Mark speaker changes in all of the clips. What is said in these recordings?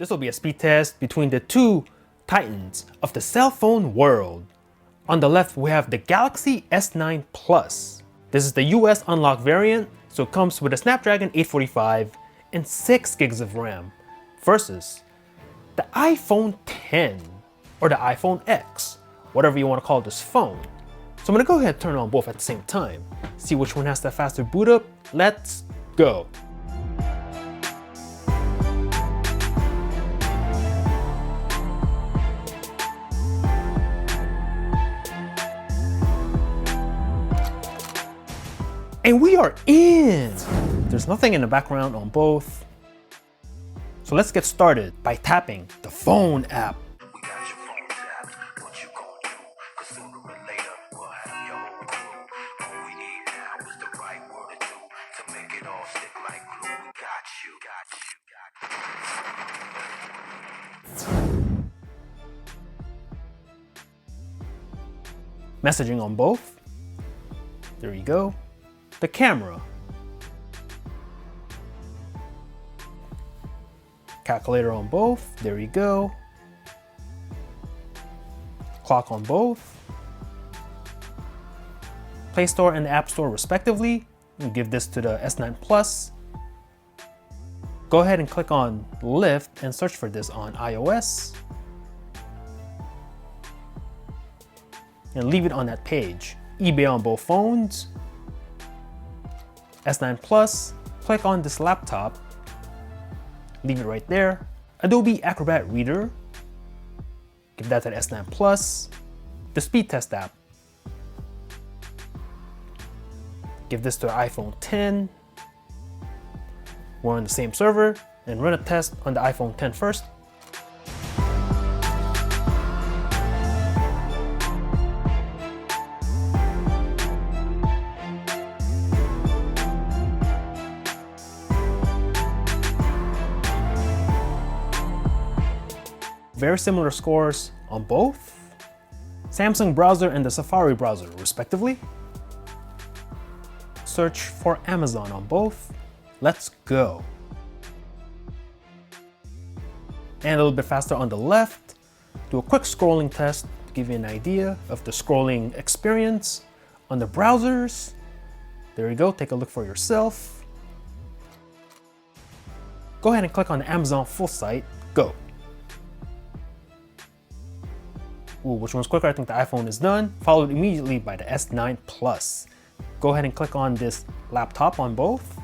Speaker 1: This will be a speed test between the two titans of the cell phone world. On the left, we have the Galaxy S9 Plus. This is the US unlocked variant, so it comes with a Snapdragon 845 and 6 gigs of RAM, versus the iPhone X or the iPhone X, whatever you want to call this phone. So I'm gonna go ahead and turn on both at the same time, see which one has the faster boot up. Let's go. And we are in! There's nothing in the background on both. So let's get started by tapping the phone app. Messaging on both. There you go. The camera. Calculator on both. There you go. Clock on both. Play Store and the App Store respectively. We'll give this to the S9 Plus. Go ahead and click on Lift and search for this on iOS. And leave it on that page. eBay on both phones. S9 Plus, click on this laptop. Leave it right there. Adobe Acrobat Reader. Give that to the S9 Plus. The speed test app. Give this to the iPhone X. We're on the same server and run a test on the iPhone X first. Very similar scores on both. Samsung browser and the Safari browser respectively. Search for Amazon on both. Let's go. And a little bit faster on the left. Do a quick scrolling test to give you an idea of the scrolling experience on the browsers. There you go, take a look for yourself. Go ahead and click on the Amazon full site, go. Ooh, which one's quicker? I think the iPhone is done, followed immediately by the S9 Plus. Go ahead and click on this laptop on both.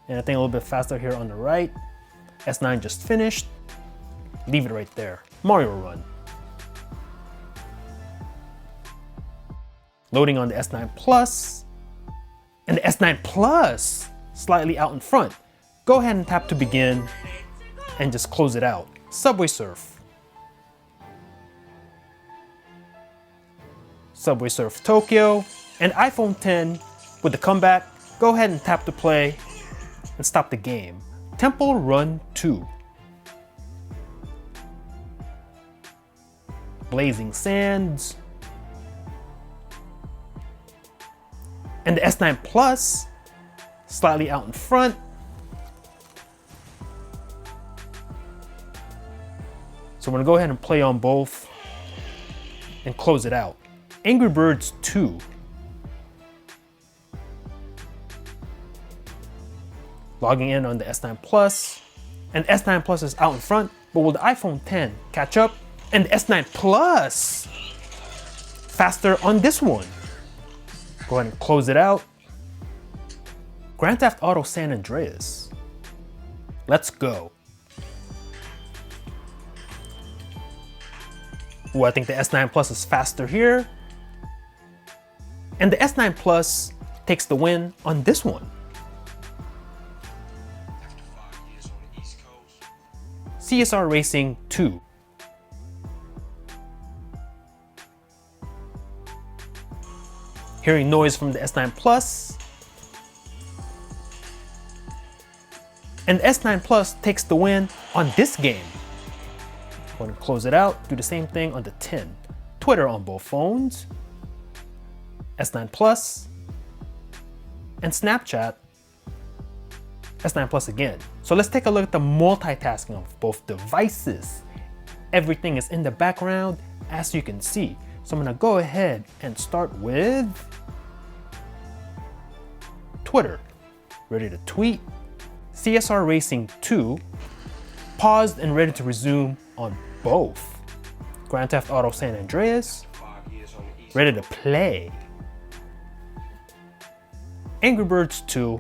Speaker 1: And I think a little bit faster here on the right. S9 just finished. Leave it right there. Mario Run. Loading on the S9 Plus. And the S9 Plus slightly out in front. Go ahead and tap to begin and just close it out. Subway Surf. Subway Surf Tokyo, and iPhone X with the comeback. Go ahead and tap to play and stop the game. Temple Run 2. Blazing Sands. And the S9 Plus, slightly out in front. So I'm gonna go ahead and play on both and close it out. Angry Birds 2. Logging in on the S9 Plus, and S9 Plus is out in front, but will the iPhone X catch up? And the S9 Plus faster on this one. Go ahead and close it out. Grand Theft Auto San Andreas. Let's go. Ooh, I think the S9 Plus is faster here. And the S9 Plus takes the win on this one. CSR Racing 2. Hearing noise from the S9 Plus. And the S9 Plus takes the win on this game. Go ahead and close it out, do the same thing on the 10. Twitter on both phones. S9 Plus, and Snapchat S9 Plus again. So let's take a look at the multitasking of both devices. Everything is in the background, as you can see. So I'm gonna go ahead and start with Twitter. Ready to tweet. CSR Racing 2, paused and ready to resume on both. Grand Theft Auto San Andreas, ready to play. Angry Birds 2,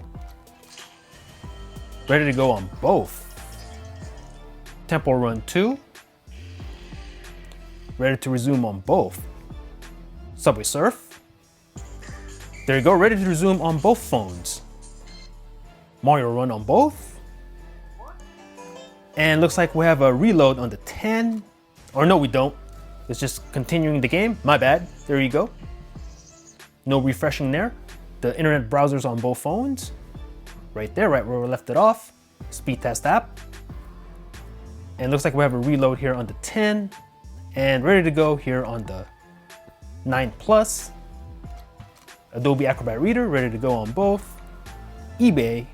Speaker 1: ready to go on both. Temple Run 2, ready to resume on both. Subway Surf, there you go, ready to resume on both phones. Mario Run on both. And looks like we have a reload on the 10. Or no, we don't. It's just continuing the game. My bad. There you go. No refreshing there. The internet browser's on both phones. Right there, right where we left it off. Speed test app. And looks like we have a reload here on the 10. And ready to go here on the 9 Plus. Adobe Acrobat Reader, ready to go on both. eBay.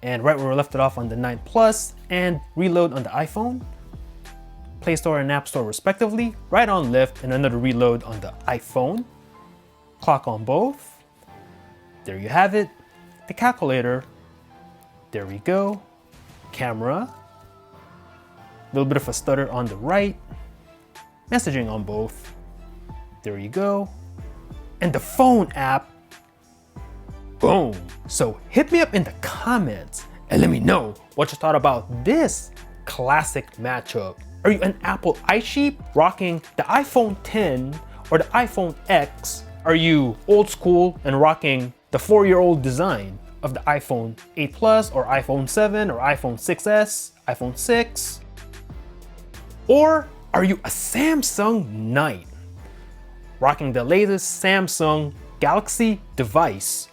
Speaker 1: And right where we left it off on the 9 Plus, and reload on the iPhone, Play Store and App Store respectively, right on left, and another reload on the iPhone, clock on both, there you have it, the calculator, there we go, camera, a little bit of a stutter on the right, messaging on both, there you go, and the phone app, boom. So hit me up in the comments and let me know what you thought about this classic matchup. Are you an Apple iSheep rocking the iPhone 10 or the iPhone X? Are you old school and rocking the 4-year-old design of the iPhone 8 Plus or iPhone 7 or iPhone 6s, iPhone 6? Or are you a Samsung Knight rocking the latest Samsung Galaxy device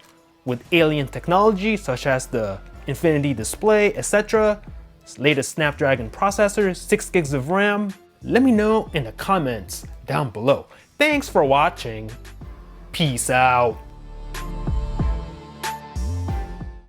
Speaker 1: with alien technology such as the Infinity display, etc. Latest Snapdragon processor, 6 gigs of RAM? Let me know in the comments down below. Thanks for watching. Peace out.